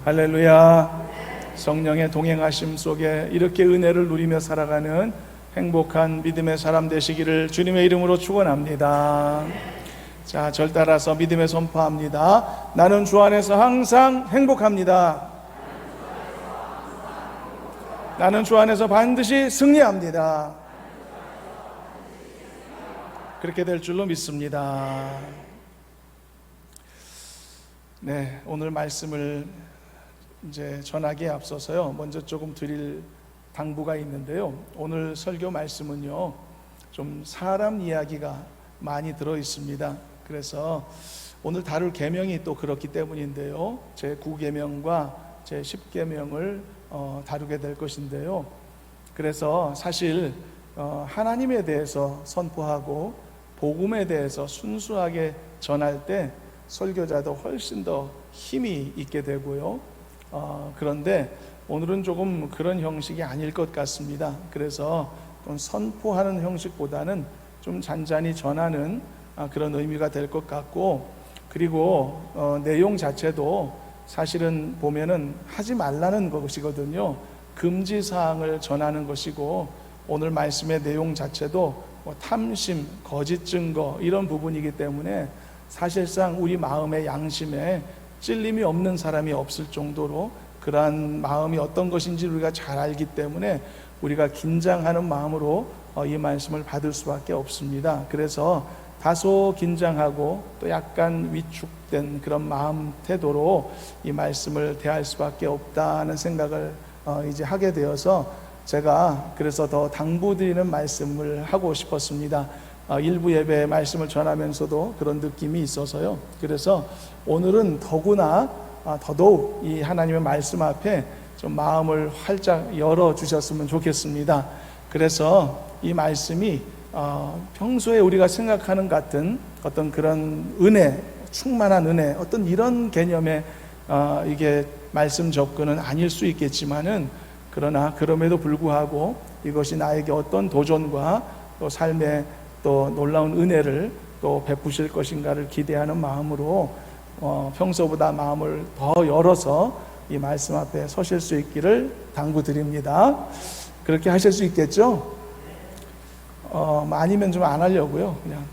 할렐루야. 성령의 동행하심 속에 이렇게 은혜를 누리며 살아가는 행복한 믿음의 사람 되시기를 주님의 이름으로 축원합니다. 자, 절 따라서 믿음의 선포합니다. 나는 주 안에서 항상 행복합니다. 나는 주 안에서 반드시 승리합니다. 그렇게 될 줄로 믿습니다. 네, 오늘 말씀을 이제 전하기에 앞서서요, 먼저 조금 드릴 당부가 있는데요. 오늘 설교 말씀은요, 좀 사람 이야기가 많이 들어 있습니다. 그래서 오늘 다룰 계명이 또 그렇기 때문인데요, 제 9계명과 제 10계명을 다루게 될 것인데요. 그래서 사실 하나님에 대해서 선포하고 복음에 대해서 순수하게 전할 때 설교자도 훨씬 더 힘이 있게 되고요. 그런데 오늘은 조금 그런 형식이 아닐 것 같습니다. 그래서 좀 선포하는 형식보다는 좀 잔잔히 전하는 그런 의미가 될 것 같고, 그리고 내용 자체도 사실은 보면은 하지 말라는 것이거든요. 금지사항을 전하는 것이고, 오늘 말씀의 내용 자체도 탐심, 거짓 증거 이런 부분이기 때문에 사실상 우리 마음의 양심에 찔림이 없는 사람이 없을 정도로 그러한 마음이 어떤 것인지 우리가 잘 알기 때문에 우리가 긴장하는 마음으로 이 말씀을 받을 수밖에 없습니다. 그래서 다소 긴장하고 또 약간 위축된 그런 마음 태도로 이 말씀을 대할 수밖에 없다는 생각을 이제 하게 되어서 제가 그래서 더 당부드리는 말씀을 하고 싶었습니다. 일부 예배 말씀을 전하면서도 그런 느낌이 있어서요. 그래서 오늘은 더더욱 이 하나님의 말씀 앞에 좀 마음을 활짝 열어주셨으면 좋겠습니다. 그래서 이 말씀이 평소에 우리가 생각하는 같은 어떤 그런 은혜, 충만한 은혜, 어떤 이런 개념의 이게 말씀 접근은 아닐 수 있겠지만은, 그러나 그럼에도 불구하고 이것이 나에게 어떤 도전과 또 삶의 또 놀라운 은혜를 또 베푸실 것인가를 기대하는 마음으로 평소보다 마음을 더 열어서 이 말씀 앞에 서실 수 있기를 당부드립니다. 그렇게 하실 수 있겠죠? 아니면 좀 안 하려고요. 그냥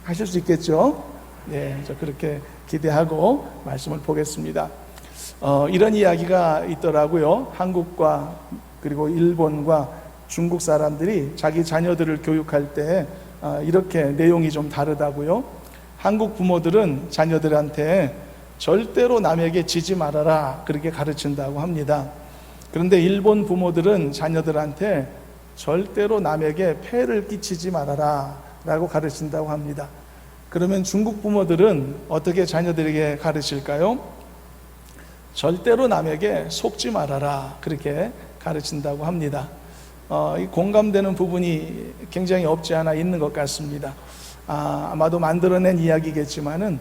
하실 수 있겠죠? 네, 저 그렇게 기대하고 말씀을 보겠습니다. 이런 이야기가 있더라고요. 한국과 그리고 일본과 중국 사람들이 자기 자녀들을 교육할 때 이렇게 내용이 좀 다르다고요. 한국 부모들은 자녀들한테 절대로 남에게 지지 말아라 그렇게 가르친다고 합니다. 그런데 일본 부모들은 자녀들한테 절대로 남에게 폐를 끼치지 말아라 라고 가르친다고 합니다. 그러면 중국 부모들은 어떻게 자녀들에게 가르칠까요? 절대로 남에게 속지 말아라 그렇게 가르친다고 합니다. 이 공감되는 부분이 굉장히 없지 않아 있는 것 같습니다. 아마도 만들어낸 이야기겠지만은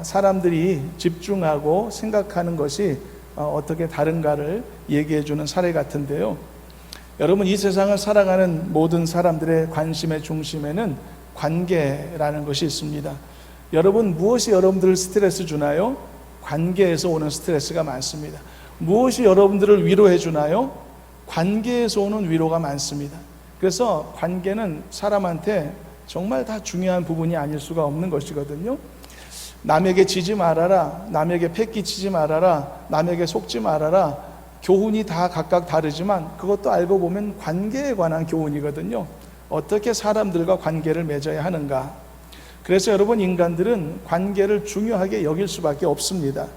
사람들이 집중하고 생각하는 것이 어떻게 다른가를 얘기해 주는 사례 같은데요. 여러분, 이 세상을 살아가는 모든 사람들의 관심의 중심에는 관계라는 것이 있습니다. 여러분, 무엇이 여러분들을 스트레스 주나요? 관계에서 오는 스트레스가 많습니다. 무엇이 여러분들을 위로해 주나요? 관계에서 오는 위로가 많습니다. 그래서 관계는 사람한테 정말 다 중요한 부분이 아닐 수가 없는 것이거든요. 남에게 지지 말아라, 남에게 패기치지 말아라, 남에게 속지 말아라, 교훈이 다 각각 다르지만 그것도 알고 보면 관계에 관한 교훈이거든요. 어떻게 사람들과 관계를 맺어야 하는가. 그래서 여러분, 인간들은 관계를 중요하게 여길 수밖에 없습니다.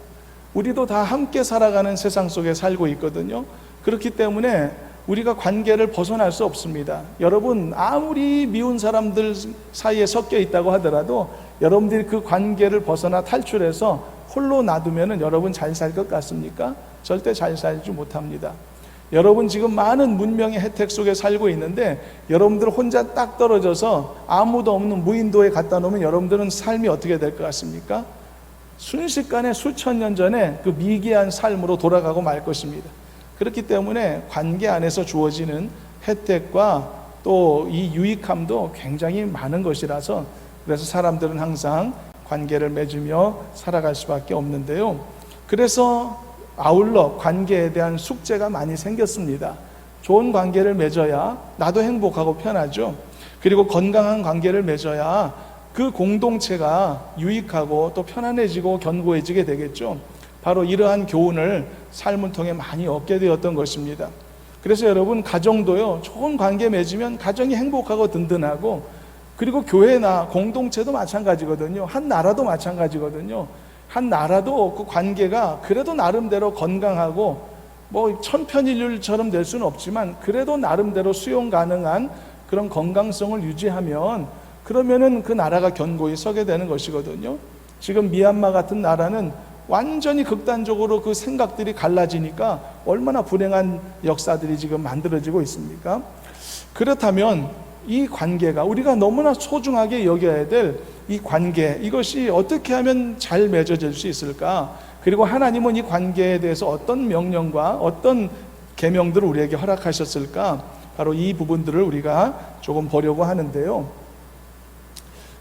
우리도 다 함께 살아가는 세상 속에 살고 있거든요. 그렇기 때문에 우리가 관계를 벗어날 수 없습니다. 여러분, 아무리 미운 사람들 사이에 섞여 있다고 하더라도 여러분들이 그 관계를 벗어나 탈출해서 홀로 놔두면 여러분 잘 살 것 같습니까? 절대 잘 살지 못합니다. 여러분, 지금 많은 문명의 혜택 속에 살고 있는데 여러분들 혼자 딱 떨어져서 아무도 없는 무인도에 갖다 놓으면 여러분들은 삶이 어떻게 될 것 같습니까? 순식간에 수천 년 전에 그 미개한 삶으로 돌아가고 말 것입니다. 그렇기 때문에 관계 안에서 주어지는 혜택과 또 이 유익함도 굉장히 많은 것이라서, 그래서 사람들은 항상 관계를 맺으며 살아갈 수밖에 없는데요. 그래서 아울러 관계에 대한 숙제가 많이 생겼습니다. 좋은 관계를 맺어야 나도 행복하고 편하죠. 그리고 건강한 관계를 맺어야 그 공동체가 유익하고 또 편안해지고 견고해지게 되겠죠. 바로 이러한 교훈을 삶을 통해 많이 얻게 되었던 것입니다. 그래서 여러분, 가정도요, 좋은 관계 맺으면 가정이 행복하고 든든하고, 그리고 교회나 공동체도 마찬가지거든요. 한 나라도 마찬가지거든요. 한 나라도 그 관계가 그래도 나름대로 건강하고 뭐 천편일률처럼 될 수는 없지만 그래도 나름대로 수용 가능한 그런 건강성을 유지하면, 그러면은 그 나라가 견고히 서게 되는 것이거든요. 지금 미얀마 같은 나라는 완전히 극단적으로 그 생각들이 갈라지니까 얼마나 불행한 역사들이 지금 만들어지고 있습니까? 그렇다면 이 관계가, 우리가 너무나 소중하게 여겨야 될 이 관계, 이것이 어떻게 하면 잘 맺어질 수 있을까? 그리고 하나님은 이 관계에 대해서 어떤 명령과 어떤 계명들을 우리에게 허락하셨을까? 바로 이 부분들을 우리가 조금 보려고 하는데요.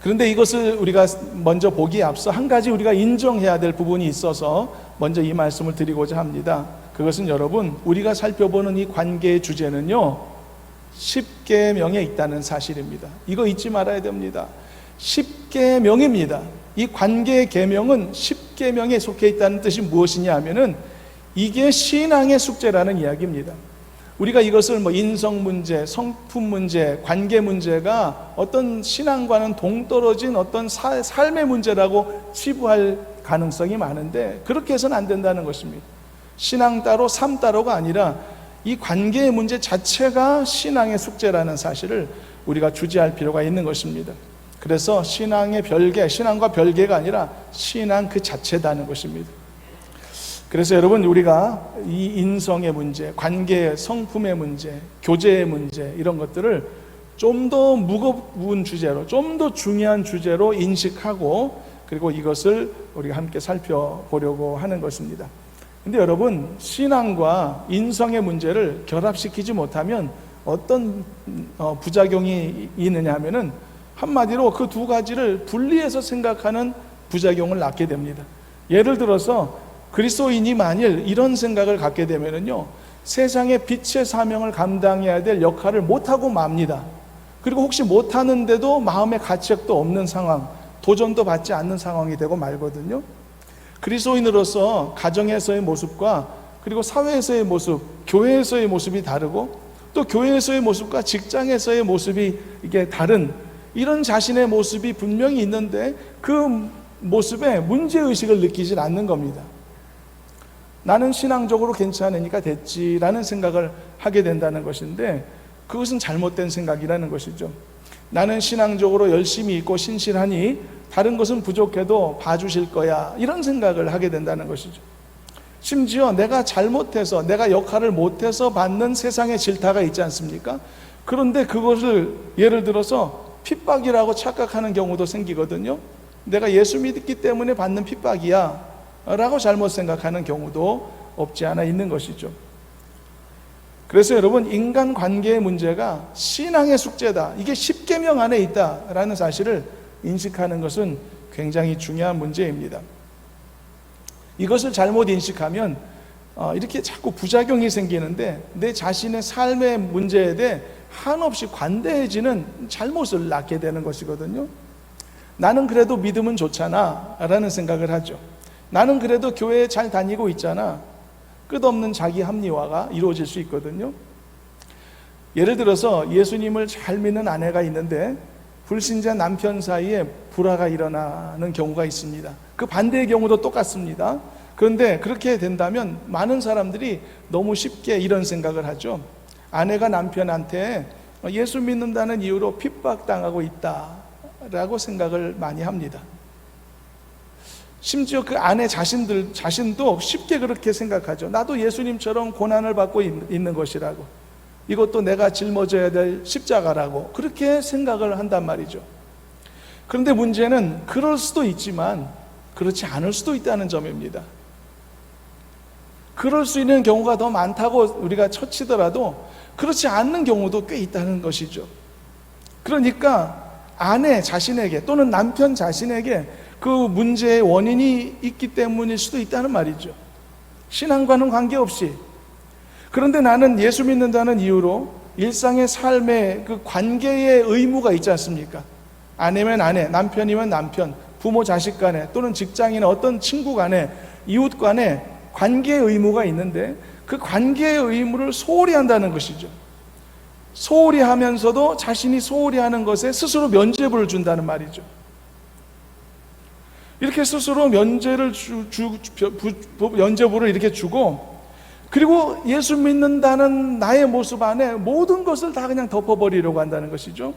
그런데 이것을 우리가 먼저 보기에 앞서 한 가지 우리가 인정해야 될 부분이 있어서 먼저 이 말씀을 드리고자 합니다. 그것은 여러분, 우리가 살펴보는 이 관계의 주제는요, 십계명에 있다는 사실입니다. 이거 잊지 말아야 됩니다. 십계명입니다. 이 관계의 계명은 십계명에 속해 있다는 뜻이 무엇이냐 하면은 이게 신앙의 숙제라는 이야기입니다. 우리가 이것을 뭐 인성 문제, 성품 문제, 관계 문제가 어떤 신앙과는 동떨어진 어떤 삶의 문제라고 치부할 가능성이 많은데, 그렇게 해서는 안 된다는 것입니다. 신앙 따로 삶 따로가 아니라 이 관계의 문제 자체가 신앙의 숙제라는 사실을 우리가 주지할 필요가 있는 것입니다. 그래서 신앙의 별개, 신앙과 별개가 아니라 신앙 그 자체다는 것입니다. 그래서 여러분, 우리가 이 인성의 문제, 관계의 성품의 문제, 교제의 문제, 이런 것들을 좀 더 무거운 주제로, 좀 더 중요한 주제로 인식하고, 그리고 이것을 우리가 함께 살펴보려고 하는 것입니다. 근데 여러분, 신앙과 인성의 문제를 결합시키지 못하면 어떤 부작용이 있느냐 하면은, 한마디로 그 두 가지를 분리해서 생각하는 부작용을 낳게 됩니다. 예를 들어서 그리스도인이 만일 이런 생각을 갖게 되면은요, 세상의 빛의 사명을 감당해야 될 역할을 못하고 맙니다. 그리고 혹시 못하는데도 마음의 가책도 없는 상황, 도전도 받지 않는 상황이 되고 말거든요. 그리스도인으로서 가정에서의 모습과 그리고 사회에서의 모습, 교회에서의 모습이 다르고, 또 교회에서의 모습과 직장에서의 모습이 이게 다른, 이런 자신의 모습이 분명히 있는데 그 모습에 문제의식을 느끼질 않는 겁니다. 나는 신앙적으로 괜찮으니까 됐지라는 생각을 하게 된다는 것인데, 그것은 잘못된 생각이라는 것이죠. 나는 신앙적으로 열심히 있고 신실하니 다른 것은 부족해도 봐주실 거야, 이런 생각을 하게 된다는 것이죠. 심지어 내가 잘못해서, 내가 역할을 못해서 받는 세상의 질타가 있지 않습니까? 그런데 그것을 예를 들어서 핍박이라고 착각하는 경우도 생기거든요. 내가 예수 믿기 때문에 받는 핍박이야 라고 잘못 생각하는 경우도 없지 않아 있는 것이죠. 그래서 여러분, 인간관계의 문제가 신앙의 숙제다, 이게 십계명 안에 있다라는 사실을 인식하는 것은 굉장히 중요한 문제입니다. 이것을 잘못 인식하면 이렇게 자꾸 부작용이 생기는데, 내 자신의 삶의 문제에 대해 한없이 관대해지는 잘못을 낳게 되는 것이거든요. 나는 그래도 믿음은 좋잖아 라는 생각을 하죠. 나는 그래도 교회에 잘 다니고 있잖아, 끝없는 자기 합리화가 이루어질 수 있거든요. 예를 들어서 예수님을 잘 믿는 아내가 있는데 불신자 남편 사이에 불화가 일어나는 경우가 있습니다. 그 반대의 경우도 똑같습니다. 그런데 그렇게 된다면 많은 사람들이 너무 쉽게 이런 생각을 하죠. 아내가 남편한테 예수 믿는다는 이유로 핍박당하고 있다라고 생각을 많이 합니다. 심지어 그 아내 자신도 쉽게 그렇게 생각하죠. 나도 예수님처럼 고난을 받고 있는 것이라고, 이것도 내가 짊어져야 될 십자가라고 그렇게 생각을 한단 말이죠. 그런데 문제는 그럴 수도 있지만 그렇지 않을 수도 있다는 점입니다. 그럴 수 있는 경우가 더 많다고 우리가 쳐치더라도 그렇지 않는 경우도 꽤 있다는 것이죠. 그러니까 아내 자신에게 또는 남편 자신에게 그 문제의 원인이 있기 때문일 수도 있다는 말이죠. 신앙과는 관계없이. 그런데 나는 예수 믿는다는 이유로 일상의 삶의 그 관계의 의무가 있지 않습니까? 아내면 아내, 남편이면 남편, 부모 자식 간에, 또는 직장인 어떤 친구 간에, 이웃 간에 관계의 의무가 있는데 그 관계의 의무를 소홀히 한다는 것이죠. 소홀히 하면서도 자신이 소홀히 하는 것에 스스로 면죄부를 준다는 말이죠. 이렇게 스스로 면죄부를 이렇게 주고, 그리고 예수 믿는다는 나의 모습 안에 모든 것을 다 그냥 덮어버리려고 한다는 것이죠.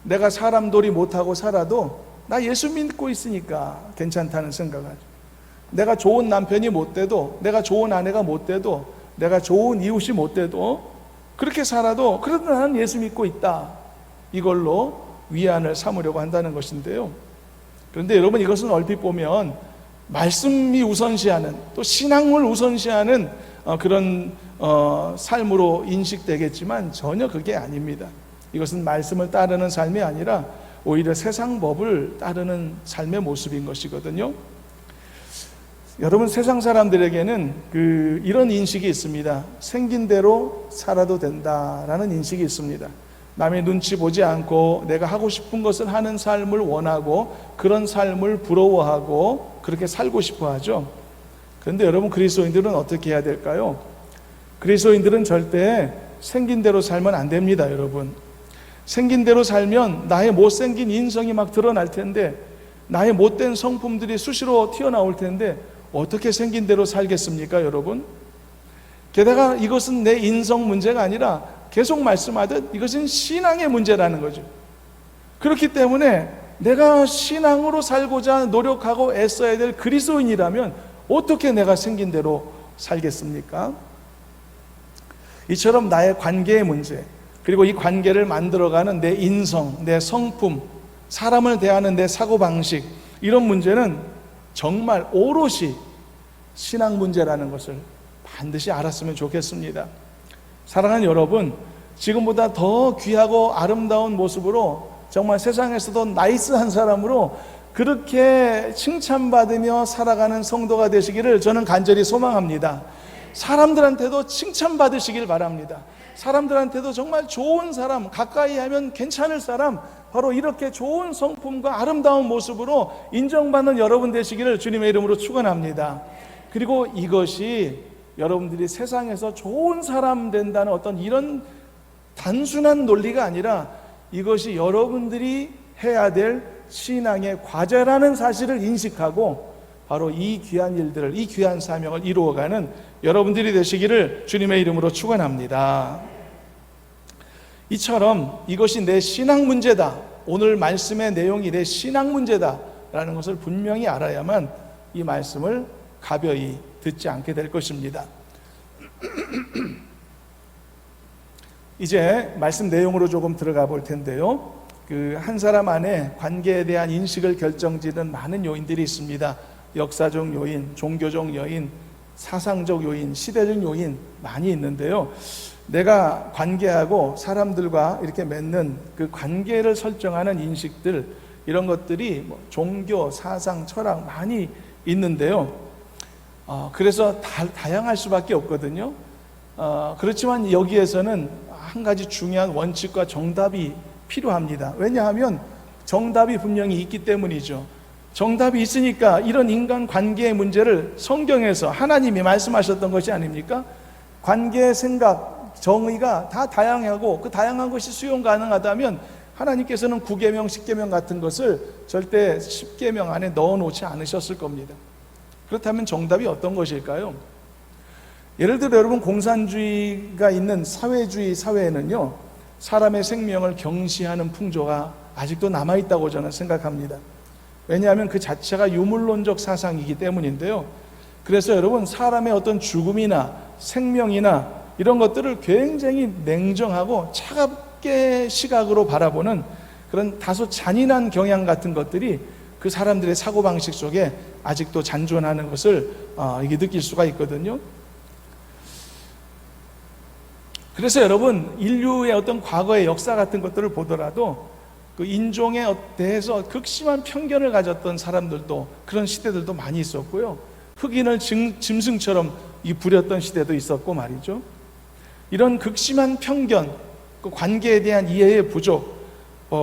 내가 사람 돌이 못하고 살아도 나 예수 믿고 있으니까 괜찮다는 생각을 하죠. 내가 좋은 남편이 못 돼도, 내가 좋은 아내가 못 돼도, 내가 좋은 이웃이 못 돼도, 그렇게 살아도 그래도 나는 예수 믿고 있다, 이걸로 위안을 삼으려고 한다는 것인데요. 그런데 여러분, 이것은 얼핏 보면 말씀이 우선시하는, 또 신앙을 우선시하는 그런 삶으로 인식되겠지만 전혀 그게 아닙니다. 이것은 말씀을 따르는 삶이 아니라 오히려 세상 법을 따르는 삶의 모습인 것이거든요. 여러분, 세상 사람들에게는 이런 인식이 있습니다. 생긴 대로 살아도 된다라는 인식이 있습니다. 남의 눈치 보지 않고 내가 하고 싶은 것을 하는 삶을 원하고, 그런 삶을 부러워하고 그렇게 살고 싶어 하죠. 그런데 여러분, 그리스도인들은 어떻게 해야 될까요? 그리스도인들은 절대 생긴 대로 살면 안 됩니다. 여러분, 생긴 대로 살면 나의 못생긴 인성이 막 드러날 텐데, 나의 못된 성품들이 수시로 튀어나올 텐데 어떻게 생긴 대로 살겠습니까, 여러분? 게다가 이것은 내 인성 문제가 아니라 계속 말씀하듯 이것은 신앙의 문제라는 거죠. 그렇기 때문에 내가 신앙으로 살고자 노력하고 애써야 될 그리스도인이라면 어떻게 내가 생긴 대로 살겠습니까? 이처럼 나의 관계의 문제, 그리고 이 관계를 만들어가는 내 인성, 내 성품, 사람을 대하는 내 사고방식, 이런 문제는 정말 오롯이 신앙 문제라는 것을 반드시 알았으면 좋겠습니다. 사랑하는 여러분, 지금보다 더 귀하고 아름다운 모습으로, 정말 세상에서도 나이스한 사람으로 그렇게 칭찬받으며 살아가는 성도가 되시기를 저는 간절히 소망합니다. 사람들한테도 칭찬받으시길 바랍니다. 사람들한테도 정말 좋은 사람, 가까이 하면 괜찮을 사람, 바로 이렇게 좋은 성품과 아름다운 모습으로 인정받는 여러분 되시기를 주님의 이름으로 축원합니다. 그리고 이것이 여러분들이 세상에서 좋은 사람 된다는 어떤 이런 단순한 논리가 아니라, 이것이 여러분들이 해야 될 신앙의 과제라는 사실을 인식하고 바로 이 귀한 일들을, 이 귀한 사명을 이루어가는 여러분들이 되시기를 주님의 이름으로 축원합니다. 이처럼 이것이 내 신앙 문제다, 오늘 말씀의 내용이 내 신앙 문제다라는 것을 분명히 알아야만 이 말씀을 가벼이 듣지 않게 될 것입니다. 이제 말씀 내용으로 조금 들어가 볼 텐데요. 한 사람 안에 관계에 대한 인식을 결정짓는 많은 요인들이 있습니다. 역사적 요인, 종교적 요인, 사상적 요인, 시대적 요인 많이 있는데요. 내가 관계하고 사람들과 이렇게 맺는 그 관계를 설정하는 인식들, 이런 것들이 종교, 사상, 철학 많이 있는데요. 그래서 다양할 수밖에 없거든요. 그렇지만 여기에서는 한 가지 중요한 원칙과 정답이 필요합니다. 왜냐하면 정답이 분명히 있기 때문이죠. 정답이 있으니까 이런 인간 관계의 문제를 성경에서 하나님이 말씀하셨던 것이 아닙니까? 관계, 생각, 정의가 다 다양하고 그 다양한 것이 수용 가능하다면 하나님께서는 9계명, 10계명 같은 것을 절대 10계명 안에 넣어놓지 않으셨을 겁니다. 그렇다면 정답이 어떤 것일까요? 예를 들어 여러분, 공산주의가 있는 사회주의 사회에는요, 사람의 생명을 경시하는 풍조가 아직도 남아있다고 저는 생각합니다. 왜냐하면 그 자체가 유물론적 사상이기 때문인데요. 그래서 여러분, 사람의 어떤 죽음이나 생명이나 이런 것들을 굉장히 냉정하고 차갑게 시각으로 바라보는 그런 다소 잔인한 경향 같은 것들이 그 사람들의 사고방식 속에 아직도 잔존하는 것을 이게 느낄 수가 있거든요. 그래서 여러분, 인류의 어떤 과거의 역사 같은 것들을 보더라도 그 인종에 대해서 극심한 편견을 가졌던 사람들도, 그런 시대들도 많이 있었고요. 흑인을 짐승처럼 부렸던 시대도 있었고 말이죠. 이런 극심한 편견, 그 관계에 대한 이해의 부족,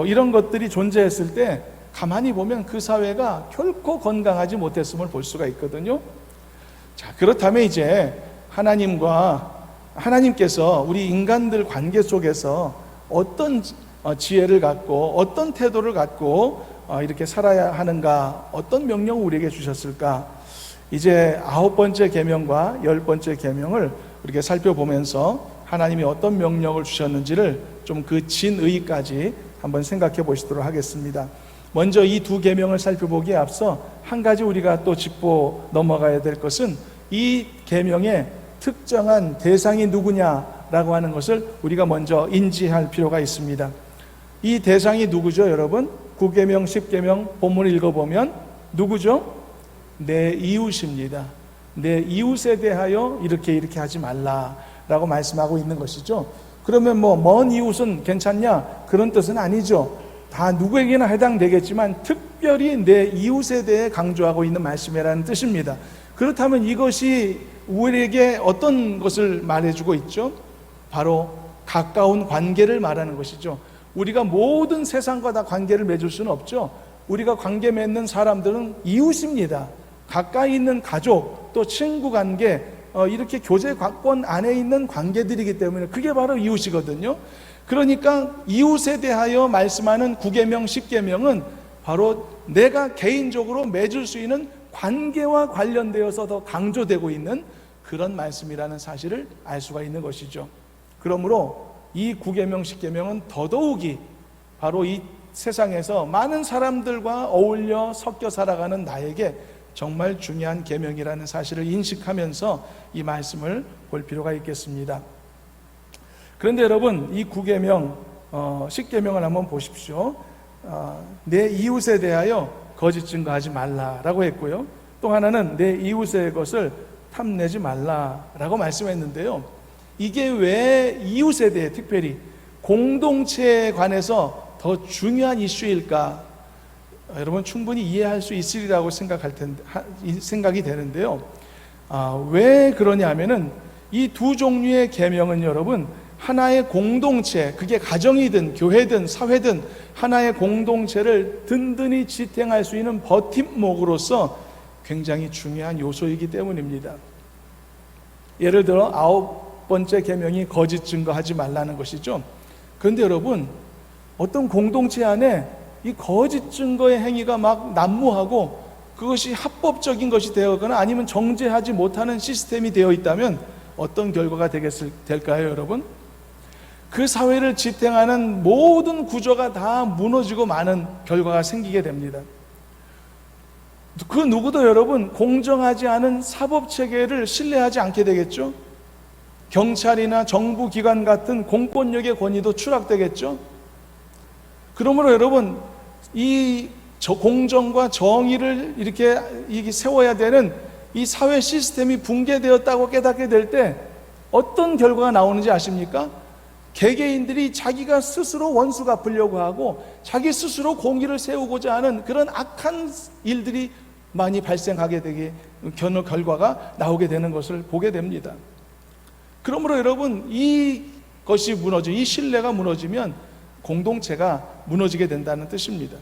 이런 것들이 존재했을 때 가만히 보면 그 사회가 결코 건강하지 못했음을 볼 수가 있거든요. 자, 그렇다면 이제 하나님께서 우리 인간들 관계 속에서 어떤 지혜를 갖고 어떤 태도를 갖고 이렇게 살아야 하는가, 어떤 명령을 우리에게 주셨을까? 이제 9번째 계명과 10번째 계명을 이렇게 살펴보면서 하나님이 어떤 명령을 주셨는지를 좀 그 진의까지 한번 생각해 보시도록 하겠습니다. 먼저 이 두 계명을 살펴보기에 앞서 한 가지 우리가 또 짚고 넘어가야 될 것은 이 계명의 특정한 대상이 누구냐라고 하는 것을 우리가 먼저 인지할 필요가 있습니다. 이 대상이 누구죠, 여러분? 9계명, 10계명 본문을 읽어보면 누구죠? 내 이웃입니다. 내 이웃에 대하여 이렇게 하지 말라라고 말씀하고 있는 것이죠. 그러면 먼 이웃은 괜찮냐? 그런 뜻은 아니죠. 다 누구에게나 해당되겠지만 특별히 내 이웃에 대해 강조하고 있는 말씀이라는 뜻입니다. 그렇다면 이것이 우리에게 어떤 것을 말해주고 있죠? 바로 가까운 관계를 말하는 것이죠. 우리가 모든 세상과 다 관계를 맺을 수는 없죠. 우리가 관계 맺는 사람들은 이웃입니다. 가까이 있는 가족, 또 친구 관계, 이렇게 교제권 안에 있는 관계들이기 때문에 그게 바로 이웃이거든요. 그러니까 이웃에 대하여 말씀하는 9계명, 10계명은 바로 내가 개인적으로 맺을 수 있는 관계와 관련되어서 더 강조되고 있는 그런 말씀이라는 사실을 알 수가 있는 것이죠. 그러므로 이 9계명, 10계명은 더더욱이 바로 이 세상에서 많은 사람들과 어울려 섞여 살아가는 나에게 정말 중요한 계명이라는 사실을 인식하면서 이 말씀을 볼 필요가 있겠습니다. 그런데 여러분, 이 9계명, 10계명을 한번 보십시오. 내 이웃에 대하여 거짓 증거하지 말라라고 했고요. 또 하나는 내 이웃의 것을 탐내지 말라라고 말씀했는데요. 이게 왜 이웃에 대해 특별히 공동체에 관해서 더 중요한 이슈일까? 여러분 충분히 이해할 수 있으리라고 생각이 되는데요. 왜 그러냐 하면은 이 두 종류의 계명은 여러분 하나의 공동체, 그게 가정이든 교회든 사회든 하나의 공동체를 든든히 지탱할 수 있는 버팀목으로서 굉장히 중요한 요소이기 때문입니다. 예를 들어 9번째 계명이 거짓 증거하지 말라는 것이죠. 그런데 여러분, 어떤 공동체 안에 이 거짓 증거의 행위가 막 난무하고 그것이 합법적인 것이 되거나 아니면 정죄하지 못하는 시스템이 되어 있다면 어떤 결과가 될까요, 여러분? 그 사회를 지탱하는 모든 구조가 다 무너지고 많은 결과가 생기게 됩니다. 그 누구도 여러분 공정하지 않은 사법체계를 신뢰하지 않게 되겠죠? 경찰이나 정부기관 같은 공권력의 권위도 추락되겠죠? 그러므로 여러분 이 공정과 정의를 이렇게 세워야 되는 이 사회 시스템이 붕괴되었다고 깨닫게 될 때 어떤 결과가 나오는지 아십니까? 개개인들이 자기가 스스로 원수 갚으려고 하고 자기 스스로 공의를 세우고자 하는 그런 악한 일들이 많이 발생하게 되게 결과가 나오게 되는 것을 보게 됩니다. 그러므로 여러분 이것이 이 신뢰가 무너지면 공동체가 무너지게 된다는 뜻입니다.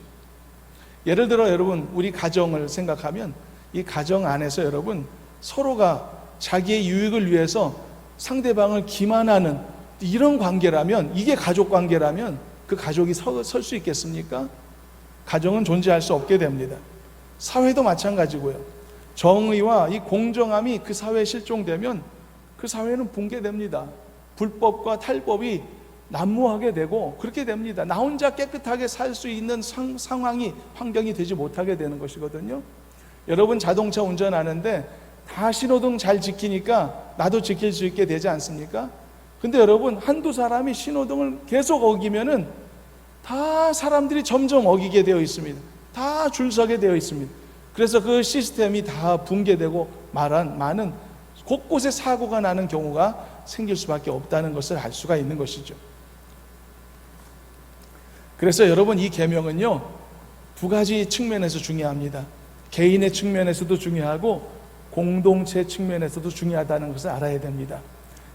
예를 들어 여러분 우리 가정을 생각하면 이 가정 안에서 여러분 서로가 자기의 유익을 위해서 상대방을 기만하는 이런 관계라면, 이게 가족 관계라면 그 가족이 설 수 있겠습니까? 가정은 존재할 수 없게 됩니다. 사회도 마찬가지고요. 정의와 이 공정함이 그 사회에 실종되면 그 사회는 붕괴됩니다. 불법과 탈법이 난무하게 되고 그렇게 됩니다. 나 혼자 깨끗하게 살 수 있는 환경이 되지 못하게 되는 것이거든요. 여러분 자동차 운전하는데 다 신호등 잘 지키니까 나도 지킬 수 있게 되지 않습니까? 근데 여러분 한두 사람이 신호등을 계속 어기면은 다 사람들이 점점 어기게 되어 있습니다. 다 줄 서게 되어 있습니다. 그래서 그 시스템이 다 붕괴되고 많은 곳곳에 사고가 나는 경우가 생길 수밖에 없다는 것을 알 수가 있는 것이죠. 그래서 여러분 이 계명은요 두 가지 측면에서 중요합니다. 개인의 측면에서도 중요하고 공동체 측면에서도 중요하다는 것을 알아야 됩니다.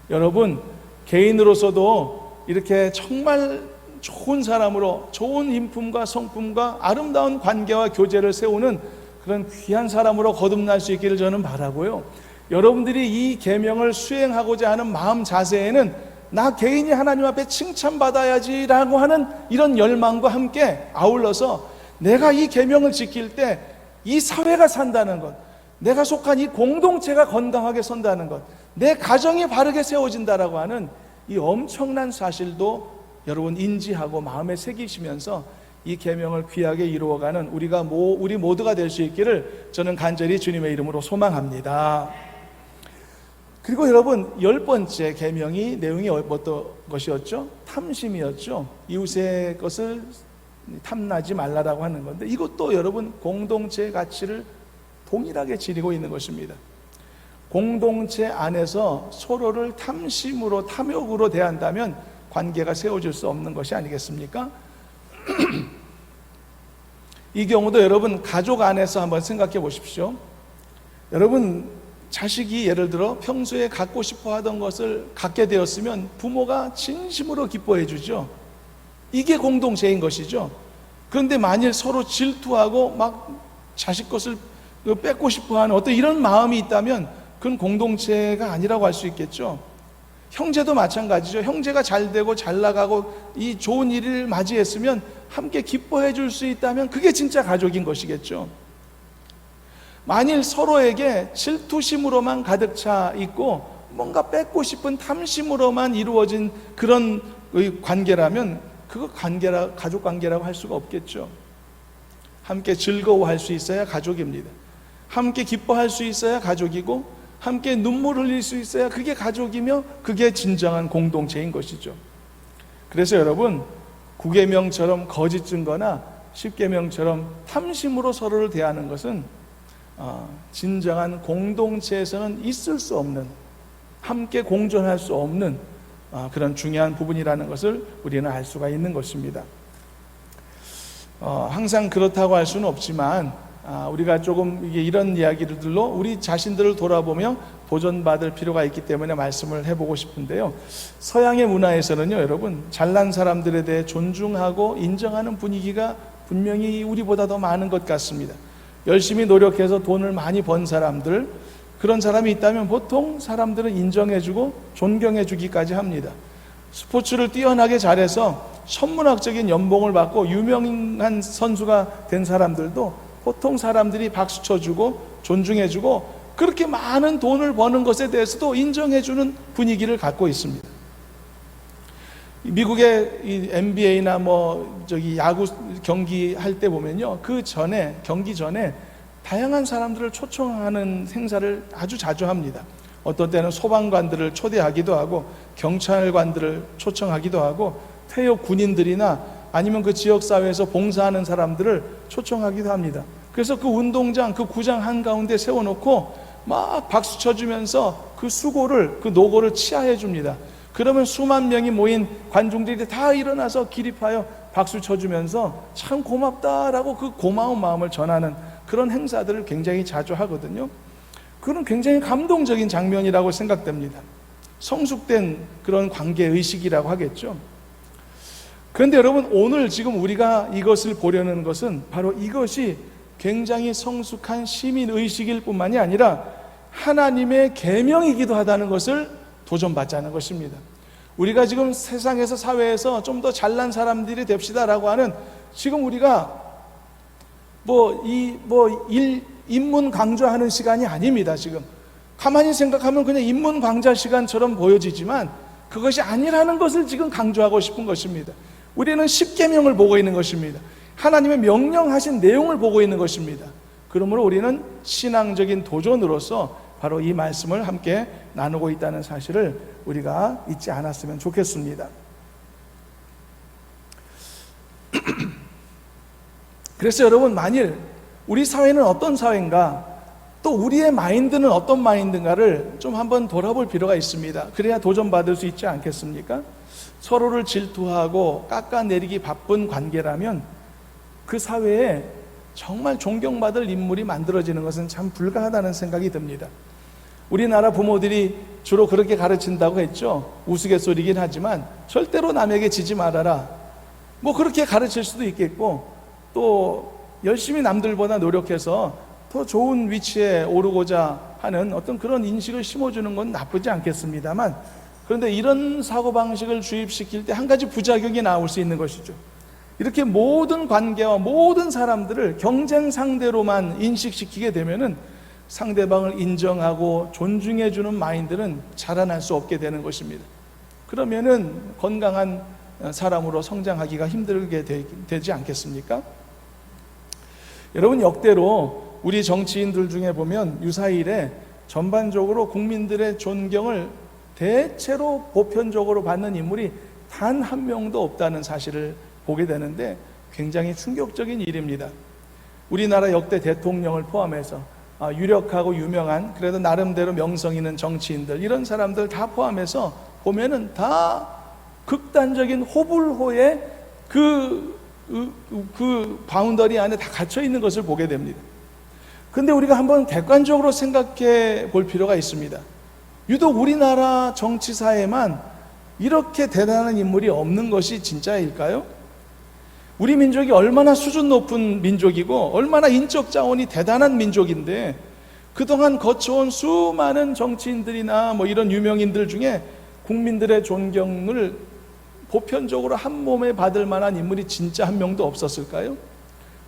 여러분, 개인으로서도 이렇게 정말 좋은 사람으로 좋은 인품과 성품과 아름다운 관계와 교제를 세우는 그런 귀한 사람으로 거듭날 수 있기를 저는 바라고요. 여러분들이 이 계명을 수행하고자 하는 마음 자세에는 나 개인이 하나님 앞에 칭찬받아야지라고 하는 이런 열망과 함께 아울러서 내가 이 계명을 지킬 때 이 사회가 산다는 것, 내가 속한 이 공동체가 건강하게 선다는 것, 내 가정이 바르게 세워진다라고 하는 이 엄청난 사실도 여러분 인지하고 마음에 새기시면서 이 계명을 귀하게 이루어가는 우리 모두가 될 수 있기를 저는 간절히 주님의 이름으로 소망합니다. 그리고 여러분, 10번째 계명이 내용이 어떤 것이었죠? 탐심이었죠. 이웃의 것을 탐나지 말라라고 하는 건데, 이것도 여러분 공동체의 가치를 동일하게 지니고 있는 것입니다. 공동체 안에서 서로를 탐심으로 탐욕으로 대한다면 관계가 세워질 수 없는 것이 아니겠습니까? 이 경우도 여러분 가족 안에서 한번 생각해 보십시오. 여러분, 자식이 예를 들어 평소에 갖고 싶어 하던 것을 갖게 되었으면 부모가 진심으로 기뻐해 주죠. 이게 공동체인 것이죠. 그런데 만일 서로 질투하고 막 자식 것을 뺏고 싶어 하는 어떤 이런 마음이 있다면 그건 공동체가 아니라고 할 수 있겠죠. 형제도 마찬가지죠. 형제가 잘 되고 잘 나가고 이 좋은 일을 맞이했으면 함께 기뻐해 줄 수 있다면 그게 진짜 가족인 것이겠죠. 만일 서로에게 질투심으로만 가득 차 있고 뭔가 뺏고 싶은 탐심으로만 이루어진 그런 관계라면 그거 가족 관계라고 할 수가 없겠죠. 함께 즐거워할 수 있어야 가족입니다. 함께 기뻐할 수 있어야 가족이고 함께 눈물 흘릴 수 있어야 그게 가족이며 그게 진정한 공동체인 것이죠. 그래서 여러분, 9계명처럼 거짓 증거나 10계명처럼 탐심으로 서로를 대하는 것은 진정한 공동체에서는 있을 수 없는, 함께 공존할 수 없는 그런 중요한 부분이라는 것을 우리는 알 수가 있는 것입니다. 항상 그렇다고 할 수는 없지만 우리가 조금 이런 이야기들로 우리 자신들을 돌아보며 도전받을 필요가 있기 때문에 말씀을 해보고 싶은데요. 서양의 문화에서는요, 여러분, 잘난 사람들에 대해 존중하고 인정하는 분위기가 분명히 우리보다 더 많은 것 같습니다. 열심히 노력해서 돈을 많이 번 사람들, 그런 사람이 있다면 보통 사람들은 인정해주고 존경해주기까지 합니다. 스포츠를 뛰어나게 잘해서 천문학적인 연봉을 받고 유명한 선수가 된 사람들도 보통 사람들이 박수 쳐주고 존중해주고 그렇게 많은 돈을 버는 것에 대해서도 인정해주는 분위기를 갖고 있습니다. 미국의 이 NBA나 야구 경기 할 때 보면요, 경기 전에 다양한 사람들을 초청하는 행사를 아주 자주 합니다. 어떤 때는 소방관들을 초대하기도 하고 경찰관들을 초청하기도 하고 퇴역 군인들이나 아니면 그 지역사회에서 봉사하는 사람들을 초청하기도 합니다. 그래서 그 운동장, 그 구장 한가운데 세워놓고 막 박수 쳐주면서 그 노고를 치하해 줍니다. 그러면 수만 명이 모인 관중들이 다 일어나서 기립하여 박수 쳐주면서 참 고맙다라고 그 고마운 마음을 전하는 그런 행사들을 굉장히 자주 하거든요. 그건 굉장히 감동적인 장면이라고 생각됩니다. 성숙된 그런 관계의식이라고 하겠죠. 그런데 여러분, 오늘 지금 우리가 이것을 보려는 것은 바로 이것이 굉장히 성숙한 시민의식일 뿐만이 아니라 하나님의 계명이기도 하다는 것을 도전받자는 것입니다. 우리가 지금 세상에서, 사회에서 좀 더 잘난 사람들이 됩시다라고 하는, 지금 우리가 인문 강조하는 시간이 아닙니다. 지금 가만히 생각하면 그냥 인문 강좌 시간처럼 보여지지만 그것이 아니라는 것을 지금 강조하고 싶은 것입니다. 우리는 10계명을 보고 있는 것입니다. 하나님의 명령하신 내용을 보고 있는 것입니다. 그러므로 우리는 신앙적인 도전으로서 바로 이 말씀을 함께 나누고 있다는 사실을 우리가 잊지 않았으면 좋겠습니다. 그래서 여러분, 만일 우리 사회는 어떤 사회인가, 또 우리의 마인드는 어떤 마인드인가를 좀 한번 돌아볼 필요가 있습니다. 그래야 도전받을 수 있지 않겠습니까? 서로를 질투하고 깎아내리기 바쁜 관계라면 그 사회에 정말 존경받을 인물이 만들어지는 것은 참 불가하다는 생각이 듭니다. 우리나라 부모들이 주로 그렇게 가르친다고 했죠. 우스갯소리긴 하지만 절대로 남에게 지지 말아라, 뭐 그렇게 가르칠 수도 있겠고, 또 열심히 남들보다 노력해서 더 좋은 위치에 오르고자 하는 어떤 그런 인식을 심어주는 건 나쁘지 않겠습니다만, 그런데 이런 사고방식을 주입시킬 때 한 가지 부작용이 나올 수 있는 것이죠. 이렇게 모든 관계와 모든 사람들을 경쟁 상대로만 인식시키게 되면은 상대방을 인정하고 존중해주는 마인드는 자라날 수 없게 되는 것입니다. 그러면은 건강한 사람으로 성장하기가 힘들게 되지 않겠습니까? 여러분, 역대로 우리 정치인들 중에 보면 유사일에 전반적으로 국민들의 존경을 대체로 보편적으로 받는 인물이 단 한 명도 없다는 사실을 보게 되는데 굉장히 충격적인 일입니다. 우리나라 역대 대통령을 포함해서 유력하고 유명한, 그래도 나름대로 명성 있는 정치인들, 이런 사람들 다 포함해서 보면은 다 극단적인 호불호의 그 바운더리 안에 다 갇혀 있는 것을 보게 됩니다. 근데 우리가 한번 객관적으로 생각해 볼 필요가 있습니다. 유독 우리나라 정치사에만 이렇게 대단한 인물이 없는 것이 진짜일까요? 우리 민족이 얼마나 수준 높은 민족이고 얼마나 인적 자원이 대단한 민족인데, 그동안 거쳐온 수많은 정치인들이나 뭐 이런 유명인들 중에 국민들의 존경을 보편적으로 한 몸에 받을 만한 인물이 진짜 한 명도 없었을까요?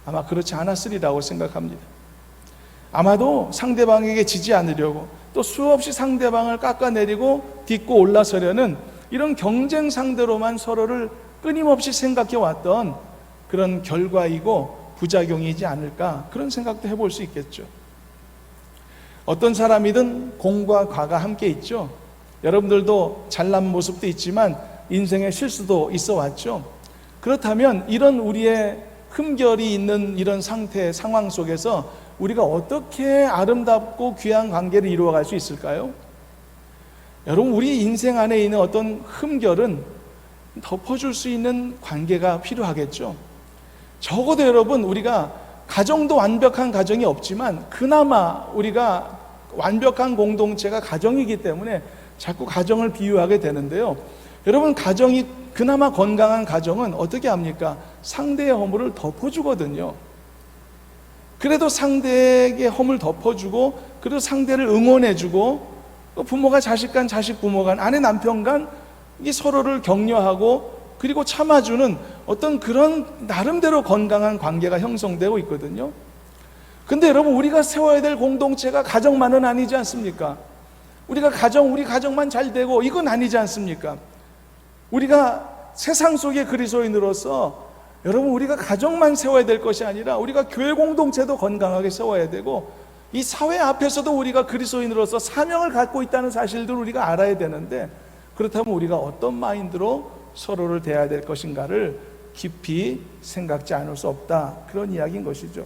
아마 그렇지 않았으리라고 생각합니다. 아마도 상대방에게 지지 않으려고, 또 수없이 상대방을 깎아내리고 딛고 올라서려는 이런 경쟁 상대로만 서로를 끊임없이 생각해 왔던 그런 결과이고 부작용이지 않을까, 그런 생각도 해볼 수 있겠죠. 어떤 사람이든 공과 과가 함께 있죠. 여러분들도 잘난 모습도 있지만 인생의 실수도 있어 왔죠. 그렇다면 이런 우리의 흠결이 있는 이런 상황 속에서 우리가 어떻게 아름답고 귀한 관계를 이루어갈 수 있을까요? 여러분, 우리 인생 안에 있는 어떤 흠결은 덮어줄 수 있는 관계가 필요하겠죠. 적어도 여러분, 우리가 가정도 완벽한 가정이 없지만 그나마 우리가 완벽한 공동체가 가정이기 때문에 자꾸 가정을 비유하게 되는데요. 여러분, 가정이 그나마 건강한 가정은 어떻게 합니까? 상대의 허물을 덮어주거든요. 그래도 상대에게 허물 덮어주고, 그래도 상대를 응원해주고, 부모가 자식 간, 자식 부모 간, 아내 남편 간 이 서로를 격려하고 그리고 참아주는 어떤 그런 나름대로 건강한 관계가 형성되고 있거든요. 근데 여러분, 우리가 세워야 될 공동체가 가정만은 아니지 않습니까? 우리 가정만 잘 되고 이건 아니지 않습니까? 우리가 세상 속의 그리스도인으로서 여러분, 우리가 가정만 세워야 될 것이 아니라 우리가 교회 공동체도 건강하게 세워야 되고, 이 사회 앞에서도 우리가 그리스도인으로서 사명을 갖고 있다는 사실들을 우리가 알아야 되는데, 그렇다면 우리가 어떤 마인드로 서로를 대해야 될 것인가를 깊이 생각지 않을 수 없다, 그런 이야기인 것이죠.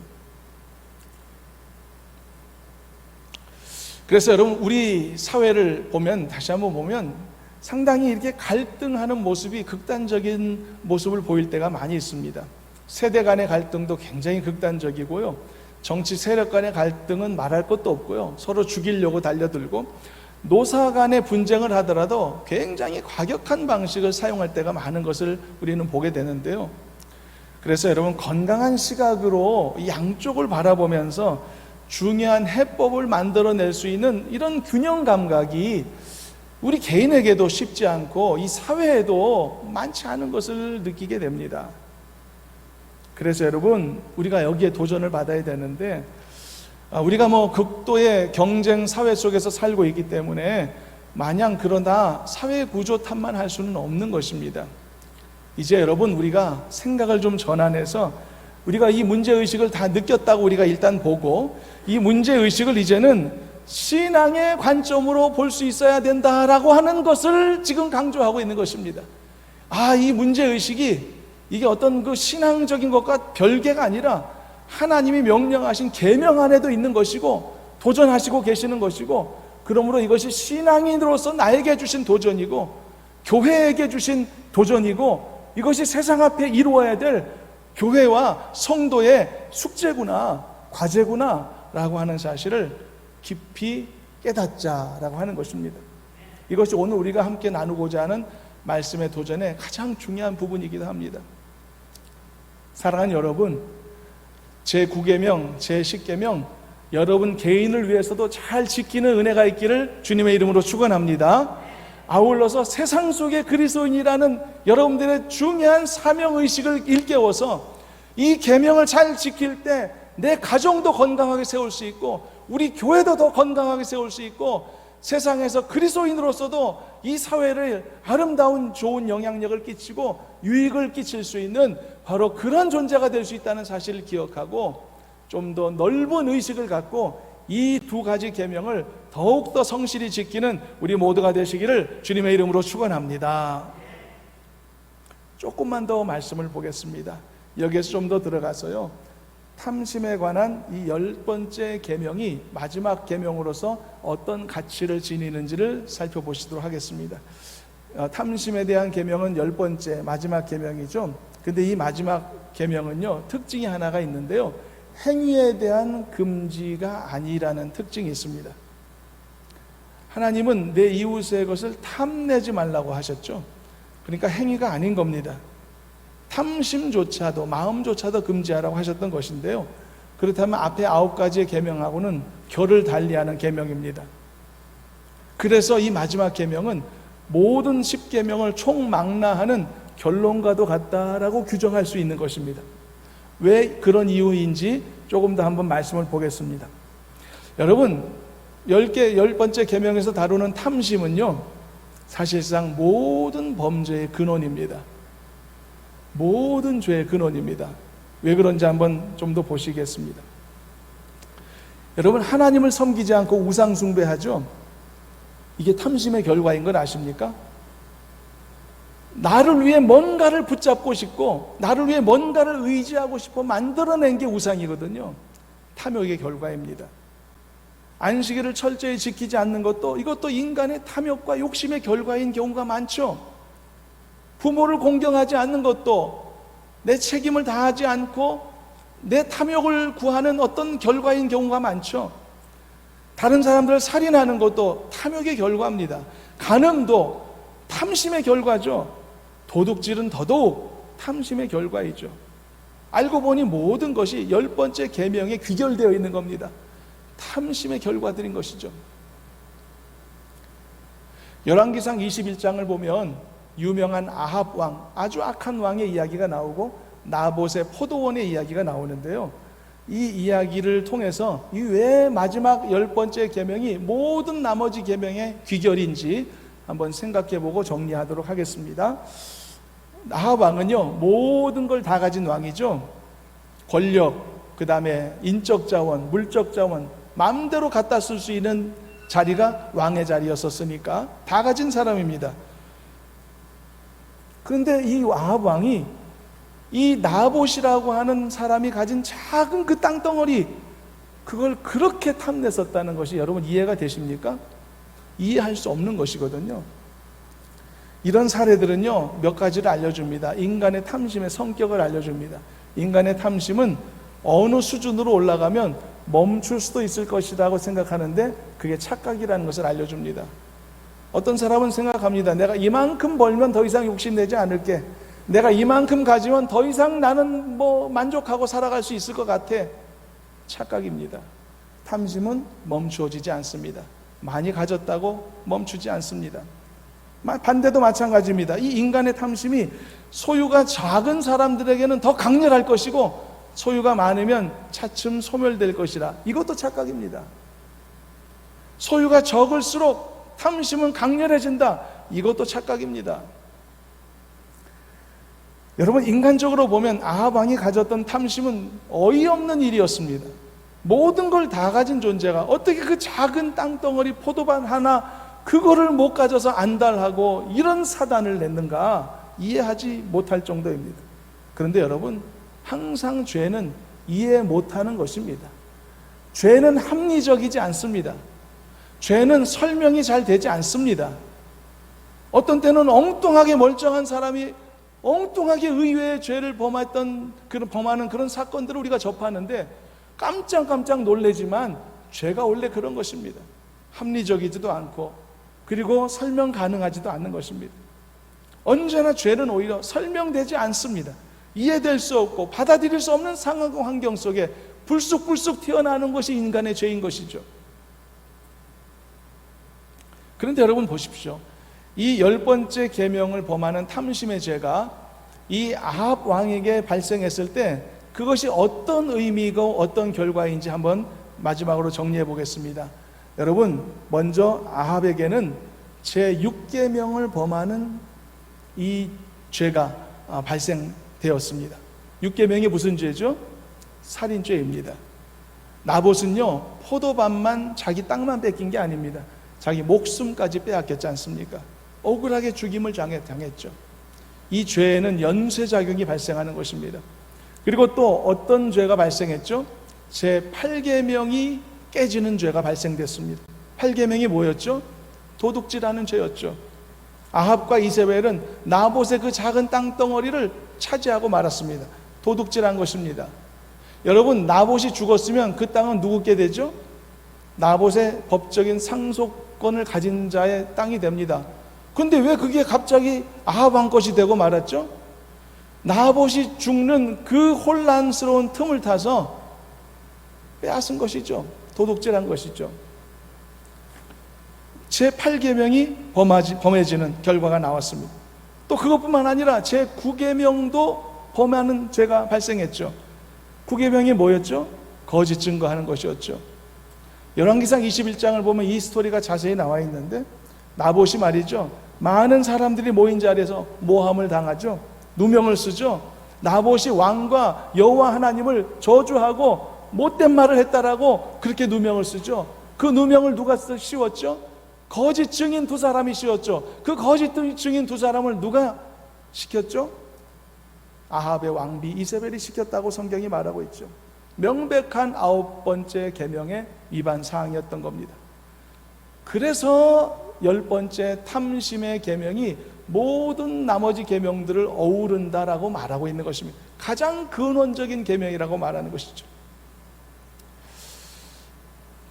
그래서 여러분, 우리 사회를 보면, 다시 한번 보면 상당히 이렇게 갈등하는 모습이, 극단적인 모습을 보일 때가 많이 있습니다. 세대 간의 갈등도 굉장히 극단적이고요. 정치 세력 간의 갈등은 말할 것도 없고요. 서로 죽이려고 달려들고, 노사 간의 분쟁을 하더라도 굉장히 과격한 방식을 사용할 때가 많은 것을 우리는 보게 되는데요. 그래서 여러분, 건강한 시각으로 양쪽을 바라보면서 중요한 해법을 만들어낼 수 있는 이런 균형 감각이 우리 개인에게도 쉽지 않고 이 사회에도 많지 않은 것을 느끼게 됩니다. 그래서 여러분, 우리가 여기에 도전을 받아야 되는데, 우리가 극도의 경쟁 사회 속에서 살고 있기 때문에 마냥 그러나 사회 구조 탓만 할 수는 없는 것입니다. 이제 여러분, 우리가 생각을 좀 전환해서 우리가 이 문제의식을 다 느꼈다고 우리가 일단 보고, 이 문제의식을 이제는 신앙의 관점으로 볼 수 있어야 된다라고 하는 것을 지금 강조하고 있는 것입니다. 이 문제의식이 이게 어떤 그 신앙적인 것과 별개가 아니라 하나님이 명령하신 계명 안에도 있는 것이고 도전하시고 계시는 것이고, 그러므로 이것이 신앙인으로서 나에게 주신 도전이고 교회에게 주신 도전이고, 이것이 세상 앞에 이루어야 될 교회와 성도의 숙제구나, 과제구나 라고 하는 사실을 깊이 깨닫자라고 하는 것입니다. 이것이 오늘 우리가 함께 나누고자 하는 말씀의 도전의 가장 중요한 부분이기도 합니다. 사랑하는 여러분, 제9계명, 제10계명 여러분 개인을 위해서도 잘 지키는 은혜가 있기를 주님의 이름으로 축원합니다. 아울러서 세상 속의 그리스도인이라는 여러분들의 중요한 사명의식을 일깨워서 이 계명을 잘 지킬 때 내 가정도 건강하게 세울 수 있고 우리 교회도 더 건강하게 세울 수 있고 세상에서 그리스도인으로서도 이 사회를 아름다운 좋은 영향력을 끼치고 유익을 끼칠 수 있는 바로 그런 존재가 될 수 있다는 사실을 기억하고 좀 더 넓은 의식을 갖고 이 두 가지 계명을 더욱더 성실히 지키는 우리 모두가 되시기를 주님의 이름으로 축원합니다. 조금만 더 말씀을 보겠습니다. 여기에서 좀 더 들어가서요, 탐심에 관한 이 10번째 계명이 마지막 계명으로서 어떤 가치를 지니는지를 살펴보시도록 하겠습니다. 탐심에 대한 계명은 10번째 마지막 계명이죠. 근데 이 마지막 계명은요, 특징이 하나가 있는데요, 행위에 대한 금지가 아니라는 특징이 있습니다. 하나님은 내 이웃의 것을 탐내지 말라고 하셨죠. 그러니까 행위가 아닌 겁니다. 탐심조차도, 마음조차도 금지하라고 하셨던 것인데요, 그렇다면 앞에 9가지의 계명하고는 결을 달리하는 계명입니다. 그래서 이 마지막 계명은 모든 10계명을 총망라하는 결론과도 같다라고 규정할 수 있는 것입니다. 왜 그런 이유인지 조금 더 한번 말씀을 보겠습니다. 여러분, 10번째 계명에서 다루는 탐심은요, 사실상 모든 범죄의 근원입니다. 모든 죄의 근원입니다. 왜 그런지 한번 좀 더 보시겠습니다. 여러분, 하나님을 섬기지 않고 우상 숭배하죠. 이게 탐심의 결과인 걸 아십니까? 나를 위해 뭔가를 붙잡고 싶고 나를 위해 뭔가를 의지하고 싶어 만들어낸 게 우상이거든요. 탐욕의 결과입니다. 안식일을 철저히 지키지 않는 것도, 이것도 인간의 탐욕과 욕심의 결과인 경우가 많죠. 부모를 공경하지 않는 것도 내 책임을 다하지 않고 내 탐욕을 구하는 어떤 결과인 경우가 많죠. 다른 사람들을 살인하는 것도 탐욕의 결과입니다. 간음도 탐심의 결과죠. 도둑질은 더더욱 탐심의 결과이죠. 알고 보니 모든 것이 10번째 계명에 귀결되어 있는 겁니다. 탐심의 결과들인 것이죠. 열왕기상 21장을 보면 유명한 아합 왕, 아주 악한 왕의 이야기가 나오고 나봇의 포도원의 이야기가 나오는데요, 이 이야기를 통해서 이 왜 마지막 10번째 계명이 모든 나머지 계명의 귀결인지 한번 생각해보고 정리하도록 하겠습니다. 아합 왕은요, 모든 걸 다 가진 왕이죠. 권력, 그 다음에 인적 자원, 물적 자원 마음대로 갖다 쓸 수 있는 자리가 왕의 자리였었으니까 다 가진 사람입니다. 그런데 이 아합 왕이 이 나봇이라고 하는 사람이 가진 작은 그 땅덩어리, 그걸 그렇게 탐냈었다는 것이 여러분 이해가 되십니까? 이해할 수 없는 것이거든요. 이런 사례들은요, 몇 가지를 알려줍니다. 인간의 탐심의 성격을 알려줍니다. 인간의 탐심은 어느 수준으로 올라가면 멈출 수도 있을 것이라고 생각하는데 그게 착각이라는 것을 알려줍니다. 어떤 사람은 생각합니다. 내가 이만큼 벌면 더 이상 욕심내지 않을게. 내가 이만큼 가지면 더 이상 나는 만족하고 살아갈 수 있을 것 같아. 착각입니다. 탐심은 멈추어지지 않습니다. 많이 가졌다고 멈추지 않습니다. 반대도 마찬가지입니다. 이 인간의 탐심이 소유가 작은 사람들에게는 더 강렬할 것이고 소유가 많으면 차츰 소멸될 것이라, 이것도 착각입니다. 소유가 적을수록 탐심은 강렬해진다, 이것도 착각입니다. 여러분, 인간적으로 보면 아합 왕이 가졌던 탐심은 어이없는 일이었습니다. 모든 걸 다 가진 존재가 어떻게 그 작은 땅덩어리 포도밭 하나 그거를 못 가져서 안달하고 이런 사단을 냈는가 이해하지 못할 정도입니다. 그런데 여러분, 항상 죄는 이해 못하는 것입니다. 죄는 합리적이지 않습니다. 죄는 설명이 잘 되지 않습니다. 어떤 때는 엉뚱하게 멀쩡한 사람이 엉뚱하게 의외의 죄를 범하는 그런 사건들을 우리가 접하는데 깜짝 놀라지만 죄가 원래 그런 것입니다. 합리적이지도 않고 그리고 설명 가능하지도 않는 것입니다. 언제나 죄는 오히려 설명되지 않습니다. 이해될 수 없고 받아들일 수 없는 상황과 환경 속에 불쑥불쑥 튀어나오는 것이 인간의 죄인 것이죠. 그런데 여러분 보십시오. 이 10번째 계명을 범하는 탐심의 죄가 이 아합 왕에게 발생했을 때 그것이 어떤 의미고 어떤 결과인지 한번 마지막으로 정리해 보겠습니다. 여러분, 먼저 아합에게는 제6계명을 범하는 이 죄가 발생되었습니다. 6계명이 무슨 죄죠? 살인죄입니다. 나봇은요, 포도밭만 자기 땅만 뺏긴 게 아닙니다. 자기 목숨까지 빼앗겼지 않습니까? 억울하게 죽임을 당했죠. 이 죄에는 연쇄작용이 발생하는 것입니다. 그리고 또 어떤 죄가 발생했죠? 제8계명이 깨지는 죄가 발생됐습니다. 8계명이 뭐였죠? 도둑질하는 죄였죠. 아합과 이세벨은 나봇의 그 작은 땅덩어리를 차지하고 말았습니다. 도둑질한 것입니다. 여러분, 나봇이 죽었으면 그 땅은 누구께 되죠? 나봇의 법적인 상속권을 가진 자의 땅이 됩니다. 근데 왜 그게 갑자기 아합 왕 것이 되고 말았죠? 나봇이 죽는 그 혼란스러운 틈을 타서 빼앗은 것이죠. 도둑질한 것이죠. 제8계명이 범해지는 결과가 나왔습니다. 또 그것뿐만 아니라 제9계명도 범하는 죄가 발생했죠. 9계명이 뭐였죠? 거짓 증거하는 것이었죠. 열왕기상 21장을 보면 이 스토리가 자세히 나와 있는데 나봇이 말이죠, 많은 사람들이 모인 자리에서 모함을 당하죠. 누명을 쓰죠. 나봇이 왕과 여호와 하나님을 저주하고 못된 말을 했다라고 그렇게 누명을 쓰죠. 그 누명을 누가 씌웠죠? 거짓 증인 두 사람이 씌웠죠. 그 거짓 증인 두 사람을 누가 시켰죠? 아합의 왕비 이세벨이 시켰다고 성경이 말하고 있죠. 명백한 9번째 계명의 위반 사항이었던 겁니다. 그래서 10번째 탐심의 계명이 모든 나머지 계명들을 어우른다라고 말하고 있는 것입니다. 가장 근원적인 계명이라고 말하는 것이죠.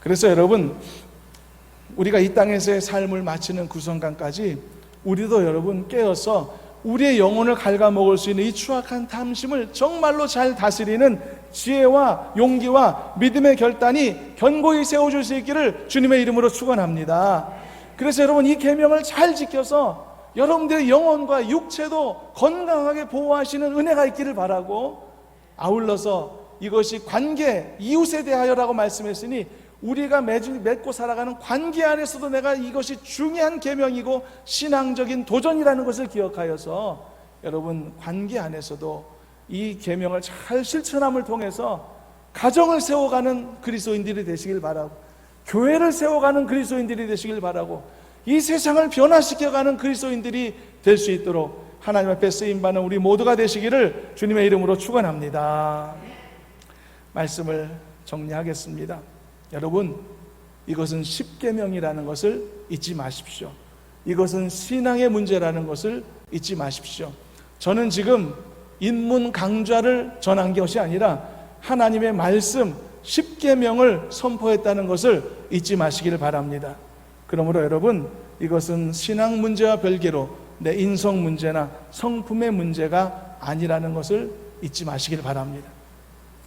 그래서 여러분, 우리가 이 땅에서의 삶을 마치는 그 순간까지 우리도 여러분 깨어서 우리의 영혼을 갉아먹을 수 있는 이 추악한 탐심을 정말로 잘 다스리는 지혜와 용기와 믿음의 결단이 견고히 세워줄 수 있기를 주님의 이름으로 축원합니다. 그래서 여러분, 이 계명을 잘 지켜서 여러분들의 영혼과 육체도 건강하게 보호하시는 은혜가 있기를 바라고, 아울러서 이것이 관계, 이웃에 대하여라고 말씀했으니 우리가 매주 맺고 살아가는 관계 안에서도 내가 이것이 중요한 계명이고 신앙적인 도전이라는 것을 기억하여서 여러분, 관계 안에서도 이 계명을 잘 실천함을 통해서 가정을 세워가는 그리스도인들이 되시길 바라고, 교회를 세워가는 그리스도인들이 되시길 바라고, 이 세상을 변화시켜가는 그리스도인들이 될 수 있도록 하나님 앞에 쓰임받는 우리 모두가 되시기를 주님의 이름으로 축원합니다. 말씀을 정리하겠습니다. 여러분, 이것은 십계명이라는 것을 잊지 마십시오. 이것은 신앙의 문제라는 것을 잊지 마십시오. 저는 지금 인문 강좌를 전한 것이 아니라 하나님의 말씀 십계명을 선포했다는 것을 잊지 마시기를 바랍니다. 그러므로 여러분, 이것은 신앙 문제와 별개로 내 인성 문제나 성품의 문제가 아니라는 것을 잊지 마시길 바랍니다.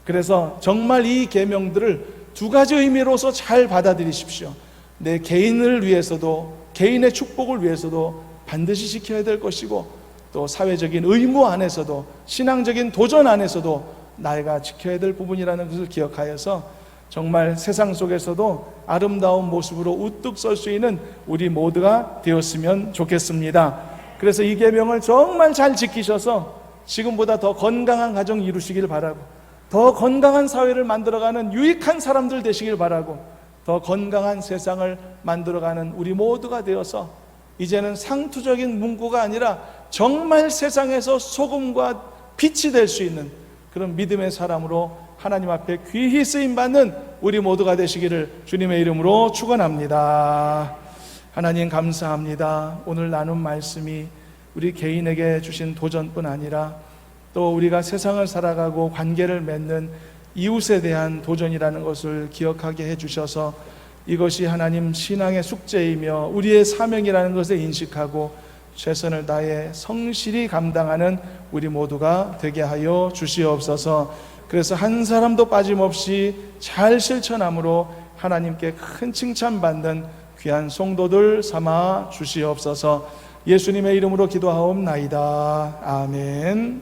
그래서 정말 이 계명들을 두 가지 의미로서 잘 받아들이십시오. 내 개인을 위해서도, 개인의 축복을 위해서도 반드시 지켜야 될 것이고, 또 사회적인 의무 안에서도, 신앙적인 도전 안에서도 나이가 지켜야 될 부분이라는 것을 기억하여서 정말 세상 속에서도 아름다운 모습으로 우뚝 설 수 있는 우리 모두가 되었으면 좋겠습니다. 그래서 이 계명을 정말 잘 지키셔서 지금보다 더 건강한 가정 이루시길 바라고, 더 건강한 사회를 만들어가는 유익한 사람들 되시길 바라고, 더 건강한 세상을 만들어가는 우리 모두가 되어서 이제는 상투적인 문구가 아니라 정말 세상에서 소금과 빛이 될 수 있는 그런 믿음의 사람으로 하나님 앞에 귀히 쓰임받는 우리 모두가 되시기를 주님의 이름으로 축원합니다. 하나님 감사합니다. 오늘 나눈 말씀이 우리 개인에게 주신 도전뿐 아니라 또 우리가 세상을 살아가고 관계를 맺는 이웃에 대한 도전이라는 것을 기억하게 해주셔서 이것이 하나님 신앙의 숙제이며 우리의 사명이라는 것을 인식하고 최선을 다해 성실히 감당하는 우리 모두가 되게 하여 주시옵소서. 그래서 한 사람도 빠짐없이 잘 실천함으로 하나님께 큰 칭찬받는 귀한 성도들 삼아 주시옵소서. 예수님의 이름으로 기도하옵나이다. 아멘.